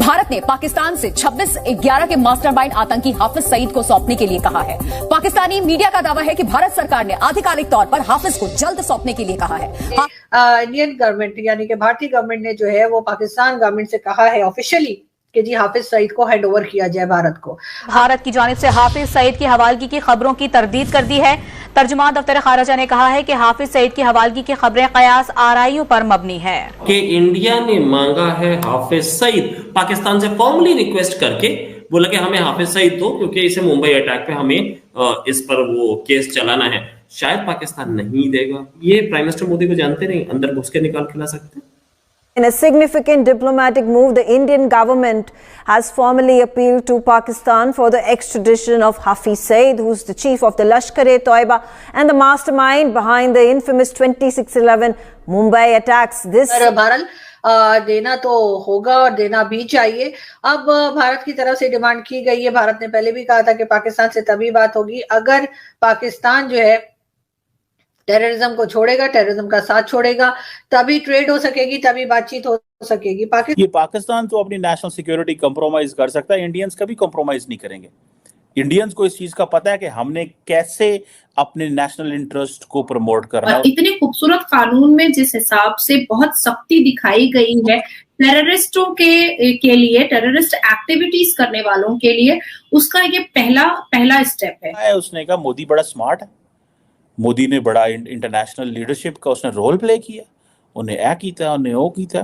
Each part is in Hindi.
भारत ने पाकिस्तान से 26/11 के मास्टरमाइंड आतंकी हाफिज सईद को सौंपने के लिए कहा है। पाकिस्तानी मीडिया का दावा है कि भारत सरकार ने आधिकारिक तौर पर हाफिज को जल्द सौंपने के लिए कहा है। इंडियन गवर्नमेंट यानी कि भारतीय गवर्नमेंट ने जो है वो पाकिस्तान गवर्नमेंट से कहा है ऑफिशियली कि जी हाफिज सईद को हैंड ओवर किया जाए भारत को। भारत की जानिब से हाफिज सईद की हवालगी की खबरों की तरदीद कर दी है। तर्जुमान दफ्तर खारजा ने कहा है कि हाफिज सईद की हवालगी की खबरें कयास आराइयों पर मबनी है कि इंडिया ने मांगा है हाफिज सईद, पाकिस्तान से फॉर्मली रिक्वेस्ट करके बोला कि हमें हाफिज सईद दो क्योंकि इसे मुंबई अटैक पे हमें इस पर वो केस चलाना है। शायद पाकिस्तान नहीं देगा। ये प्राइम मिनिस्टर मोदी को जानते नहीं, अंदर घुस के निकाल के ला सकते हैं। In a significant diplomatic move, the Indian government has formally appealed to Pakistan for the extradition of Hafiz Saeed, who's the chief of the Lashkar-e-Toiba and the mastermind behind the infamous 26/11 Mumbai attacks. This Bharat देना तो होगा और देना भी चाहिए। अब भारत की तरफ से डिमांड की गई है। भारत ने पहले भी कहा था कि पाकिस्तान से तभी बात होगी अगर पाकिस्तान जो है टेररिज्म को छोड़ेगा, टेररिज्म का साथ छोड़ेगा, तभी ट्रेड हो सकेगी, तभी बातचीत हो सकेगी। पाकिस्तान तो अपनी नेशनल सिक्योरिटी कंप्रोमाइज कर सकता है, इंडियंस कभी कंप्रोमाइज नहीं करेंगे। इंडियंस को इस चीज का पता है कि हमने कैसे अपने नेशनल इंटरेस्ट को प्रमोट करना है। इतने खूबसूरत कानून में जिस हिसाब से बहुत सख्ती दिखाई गई है टेररिस्टों के लिए, टेररिस्ट एक्टिविटीज करने वालों के लिए, उसका ये पहला स्टेप है। उसने कहा मोदी बड़ा स्मार्ट है, मोदी ने बड़ा इंटरनेशनल लीडरशिप का उसने रोल प्ले किया, उन्हें ऐ कीता, उन्हें वो कीता।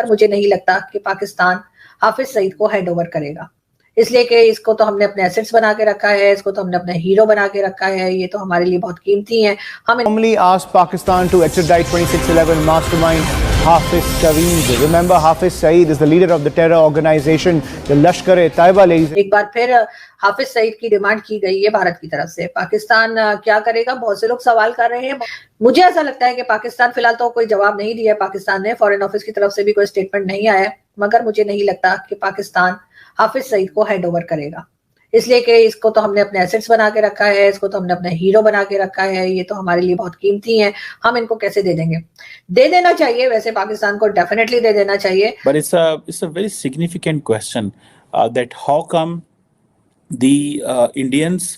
मुझे नहीं लगता कि पाकिस्तान हाफिज सईद को हैंड ओवर करेगा, इसलिए कि इसको तो हमने अपने एसेट्स बना के रखा है, इसको तो हमने अपना हीरो बना के रखा है, ये तो हमारे लिए बहुत कीमती है। हम formally asked Pakistan to extradite 26/11 mastermind Hafiz Saeed. Remember, Hafiz Saeed is the leader of the terror organization, the Lashkar-e-Toiba. एक बार फिर हाफिज सईद की डिमांड की गई है भारत की तरफ से। पाकिस्तान क्या करेगा, बहुत से लोग सवाल कर रहे हैं। मुझे ऐसा लगता है कि पाकिस्तान फिलहाल तो कोई जवाब नहीं दिया है पाकिस्तान ने, फॉरेन ऑफिस की तरफ से भी कोई स्टेटमेंट नहीं आया है, मगर मुझे नहीं लगता कि पाकिस्तान हाफिज सईद को हैंड ओवर करेगा, इसलिए कि इसको तो हमने अपने एसेट्स बना के रखा है, इसको तो हमने अपना हीरो बना के रखा है, ये तो हमारे लिए बहुत कीमती है। हम इनको कैसे दे देंगे? दे देना चाहिए, वैसे पाकिस्तान को डेफिनेटली दे देना चाहिए। But it's a very significant question that how come the Indians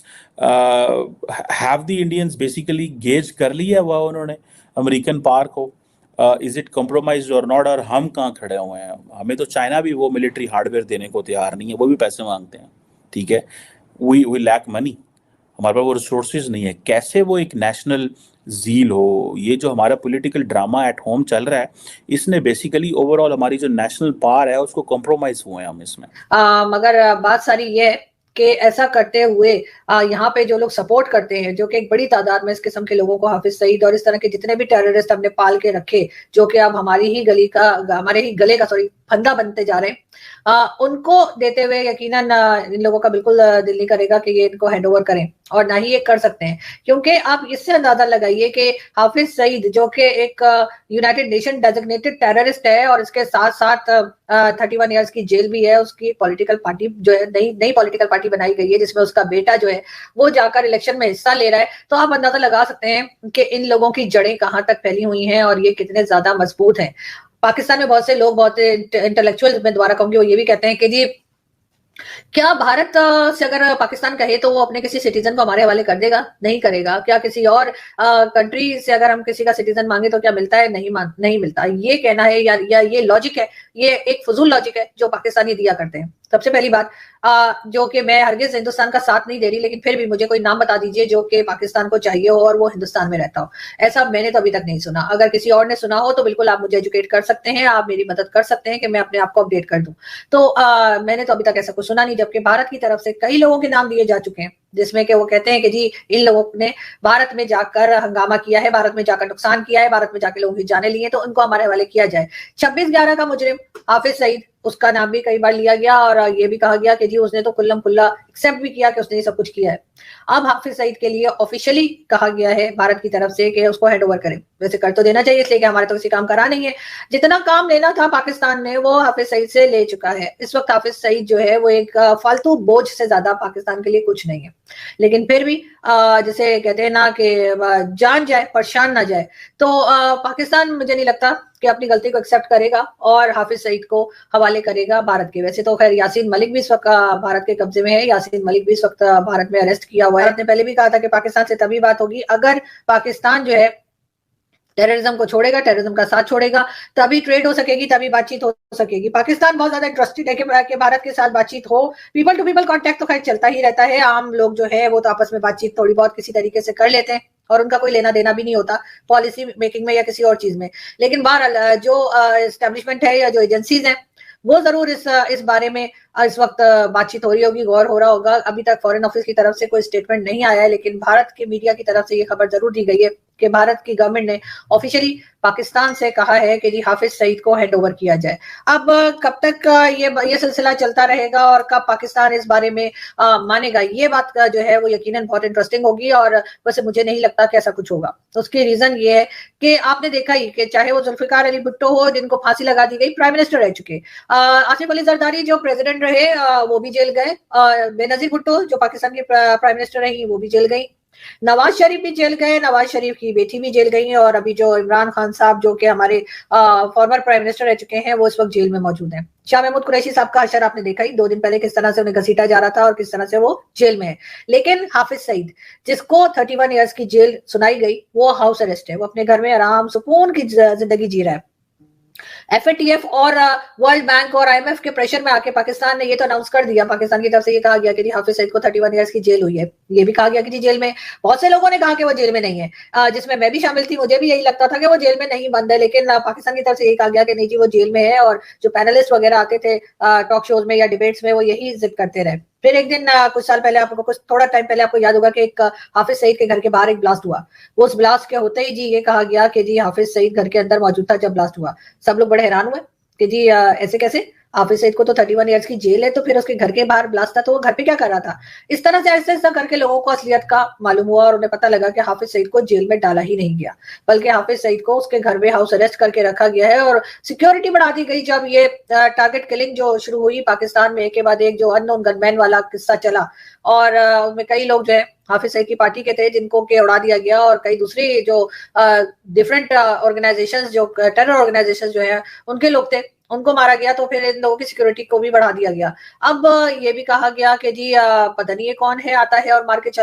have the Indians basically gauge कर लिया हुआ उन्होंने अमेरिकन पार को, इज इट कॉम्प्रोमाइज और नॉट, और हम कहाँ खड़े हुए हैं? हमें तो चाइना भी वो मिलिट्री हार्डवेयर देने को तैयार नहीं है, वो भी पैसे मांगते हैं, ठीक है। वी लैक मनी, हमारे पास वो रिसोर्सेज नहीं है। कैसे वो एक नेशनल जील हो? ये जो हमारा पॉलिटिकल ड्रामा एट होम चल रहा है, इसने बेसिकली ओवरऑल हमारी जो नेशनल पावर है उसको कॉम्प्रोमाइज हुए हैं हम इसमें। मगर बात सारी ये है कि ऐसा करते हुए यहाँ पे जो लोग सपोर्ट करते हैं, जो कि एक बड़ी तादाद में इस किस्म के लोगों को हाफिज सईद और इस तरह के जितने भी टेररिस्ट हमने पाल के रखे, जो कि अब हमारे ही गले का फंदा बनते जा रहे हैं, उनको देते हुए यकीनन इन लोगों का बिल्कुल दिल नहीं करेगा कि ये इनको हैंड ओवर करें, और ना ही ये कर सकते हैं। क्योंकि आप इससे अंदाजा लगाइए कि हाफिज सईद जो कि एक यूनाइटेड नेशन डेजिग्नेटेड टेररिस्ट है और इसके साथ साथ 31 इयर्स की जेल भी है, उसकी पॉलिटिकल पार्टी जो है नई पॉलिटिकल पार्टी बनाई गई है जिसमें उसका बेटा जो है वो जाकर इलेक्शन में हिस्सा ले रहा है। तो आप अंदाजा लगा सकते हैं कि इन लोगों की जड़ें कहाँ तक फैली हुई हैं और ये कितने ज्यादा मजबूत हैं। पाकिस्तान में बहुत से लोग, बहुत इंटेलेक्चुअल मैं दोबारा कहूंगी, वो ये भी कहते हैं कि जी क्या भारत से अगर पाकिस्तान कहे तो वो अपने किसी सिटीजन को हमारे हवाले कर देगा? नहीं करेगा। क्या किसी और कंट्री से अगर हम किसी का सिटीजन मांगे तो क्या मिलता है? नहीं मिलता। ये कहना है या ये लॉजिक है, ये एक फजूल लॉजिक है जो पाकिस्तानी दिया करते हैं। सबसे पहली बात जो कि मैं हरगिज हिंदुस्तान का साथ नहीं दे रही, लेकिन फिर भी मुझे कोई नाम बता दीजिए जो कि पाकिस्तान को चाहिए हो और वो हिंदुस्तान में रहता हो। ऐसा मैंने तो अभी तक नहीं सुना। अगर किसी और ने सुना हो तो बिल्कुल आप मुझे एजुकेट कर सकते हैं, आप मेरी मदद कर सकते हैं कि मैं अपने आप को अपडेट कर दूं। तो मैंने तो अभी तक ऐसा कुछ सुना नहीं, जबकि भारत की तरफ से कई लोगों के नाम दिए जा चुके हैं जिसमें कि वो कहते हैं कि जी इन लोगों ने भारत में जाकर हंगामा किया है, भारत में जाकर नुकसान किया है, भारत में जाकर लोगों की जाने लिए, तो उनको हमारे हवाले किया जाए। 26/11 का मुजरिम हाफिज सईद, उसका नाम भी कई बार लिया गया और ये भी कहा गया कि जी उसने तो कुल्लम कुल्ला एक्सेप्ट भी किया कि उसने ये सब कुछ किया है। अब हाफिज सईद के लिए ऑफिशियली कहा गया है भारत की तरफ से कि उसको हैंड ओवर करें। वैसे कर तो देना चाहिए, इसलिए कि हमारे तो किसी काम करा नहीं है। जितना काम लेना था पाकिस्तान ने वो हाफिज सईद से ले चुका है। इस वक्त हाफिज सईद जो है वो एक फालतू बोझ से ज्यादा पाकिस्तान के लिए कुछ नहीं है। लेकिन फिर भी जैसे कहते हैं ना कि जान जाए पर शान ना जाए, तो पाकिस्तान मुझे नहीं लगता कि अपनी गलती को एक्सेप्ट करेगा और हाफिज सईद को हवाले करेगा भारत के। वैसे तो खैर यासीन मलिक भी इस वक्त भारत के कब्जे में है, यासीन मलिक भी इस वक्त भारत में अरेस्ट किया हुआ है। भारत ने पहले भी कहा था कि पाकिस्तान से तभी बात होगी अगर पाकिस्तान जो है टेररिज्म को छोड़ेगा, टेररिज्म का साथ छोड़ेगा, तभी ट्रेड हो सकेगी, तभी बातचीत हो सकेगी। पाकिस्तान बहुत ज्यादा इंटरेस्टेड है कि भारत के साथ बातचीत हो। पीपल टू पीपल कांटेक्ट तो खैर चलता ही रहता है, आम लोग जो है वो तो आपस में बातचीत थोड़ी बहुत किसी तरीके से कर लेते हैं और उनका कोई लेना देना भी नहीं होता पॉलिसी मेकिंग में या किसी और चीज में। लेकिन बहरहाल जो एस्टेब्लिशमेंट है या जो एजेंसीज हैं वो जरूर इस बारे में इस वक्त बातचीत हो रही होगी, गौर हो रहा होगा। अभी तक फॉरेन ऑफिस की तरफ से कोई स्टेटमेंट नहीं आया है, लेकिन भारत के मीडिया की तरफ से ये खबर जरूर दी गई है कि भारत की गवर्नमेंट ने ऑफिशियली पाकिस्तान से कहा है कि जी हाफिज सईद को हैंड ओवर किया जाए। अब कब तक ये सिलसिला चलता रहेगा और कब पाकिस्तान इस बारे में मानेगा, ये बात जो है वो यकीनन बहुत इंटरेस्टिंग होगी। और वैसे मुझे नहीं लगता कि ऐसा कुछ होगा। उसकी रीजन ये है कि आपने देखा ही कि चाहे वो जुल्फिकार अली भुट्टो हो जिनको फांसी लगा दी गई, प्राइम मिनिस्टर रह चुके, आसिफ अली जरदारी जो प्रेसिडेंट रहे वो भी जेल गए, बेनजीर भुट्टो जो पाकिस्तान की प्राइम मिनिस्टर रही वो भी जेल गई, नवाज शरीफ भी जेल गए, नवाज शरीफ की बेटी भी जेल गई है, और अभी जो इमरान खान साहब जो कि हमारे फॉर्मर प्राइम मिनिस्टर रह चुके हैं वो इस वक्त जेल में मौजूद हैं। शाह महमूद कुरैशी साहब का हशर आपने देखा ही 2 दिन पहले किस तरह से उन्हें घसीटा जा रहा था और किस तरह से वो जेल में है। लेकिन हाफिज सईद जिसको 31 ईयर्स की जेल सुनाई गई वो हाउस अरेस्ट है, वो अपने घर में आराम सुकून की जिंदगी जी रहा है। FATF और वर्ल्ड बैंक और IMF के प्रेशर में आके पाकिस्तान ने ये तो अनाउंस कर दिया, पाकिस्तान की तरफ से ये कहा गया कि जी हाफिज सईद को 31 ईयर्स की जेल हुई है। ये भी कहा गया कि जी जेल में, बहुत से लोगों ने कहा कि वो जेल में नहीं है, जिसमें मैं भी शामिल थी, मुझे भी यही लगता था कि वो जेल में नहीं बंद है, लेकिन पाकिस्तान की तरफ से यही कहा गया कि नहीं जी वो जेल में है। और जो पैनलिस्ट वगैरह आते थे टॉक शोज में या डिबेट्स में वो यही जिद करते रहे। फिर एक दिन कुछ साल पहले आपको, कुछ थोड़ा टाइम पहले आपको याद होगा कि एक हाफिज सईद के घर के बाहर एक ब्लास्ट हुआ। वो उस ब्लास्ट के होते ही जी ये कहा गया कि जी हाफिज सईद घर के अंदर मौजूद था जब ब्लास्ट हुआ। सब लोग बड़े हैरान हुए कि जी ऐसे कैसे, हाफिज सईद को तो 31 ईयर्स की जेल है, तो फिर उसके घर के बाहर ब्लास्ट था तो वो घर पे क्या कर रहा था। इस तरह से ऐसे ऐसा करके लोगों को असलियत का मालूम हुआ और उन्हें पता लगा कि हाफिज सईद को जेल में डाला ही नहीं गया, बल्कि हाफिज सईद को उसके घर में हाउस अरेस्ट करके रखा गया है और सिक्योरिटी बढ़ा दी गई। जब ये टारगेट किलिंग जो शुरू हुई पाकिस्तान में, एक के बाद एक जो अननोन गनमैन वाला किस्सा चला और उनमें कई लोग जो है हाफिज सईद की पार्टी के थे जिनको के उड़ा दिया गया, और कई दूसरी जो डिफरेंट ऑर्गेनाइजेशंस जो टेरर ऑर्गेनाइजेशंस जो है उनके लोग थे, उनको मारा गया। तो फिर इन लोगों की सिक्योरिटी को भी बढ़ा दिया गया। अब ये भी कहा गया कि जी पता नहीं ये कौन है आता है और मार के